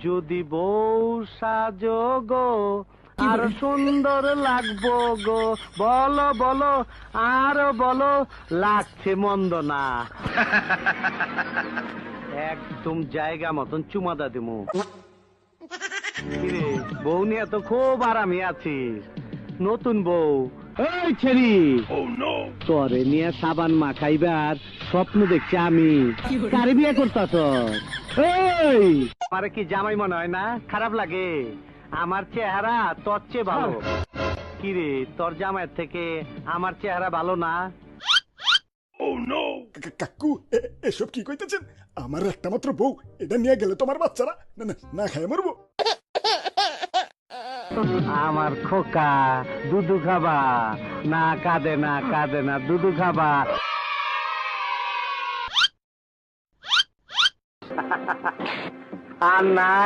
যদি বউ সাজো গো আর সুন্দর লাগবো গো, বলো বলো আরো বলো, লাগছে মন্দ না। একদম জায়গা মতন চুমাদা দিমু। কিরে, বউ নিয়ে তো খুব আরামে আছিস। নতুন বউ এই ছেড়ি তরে নিয়ে সাবান মাখাইবার স্বপ্ন দেখছি আমি। কারে বিয়ে করতাস? এই আমারে কি জামাই মনে হয় না? খারাপ লাগে? আমার চেহারা তোর চেয়ে ভালো। কিরে, তোর জামাইয়ের থেকে আমার চেহারা ভালো না? কাকু এসব কি কইতেছেন? আমার একটা মাত্র বউ, এটা নিয়ে গেলে তোমার বাচ্চারা না না না খায় মরবো। আমার খোকা, দুধু খাবা? না কাঁদে না, কাঁদে না, দুধু খাবা? আর নাই।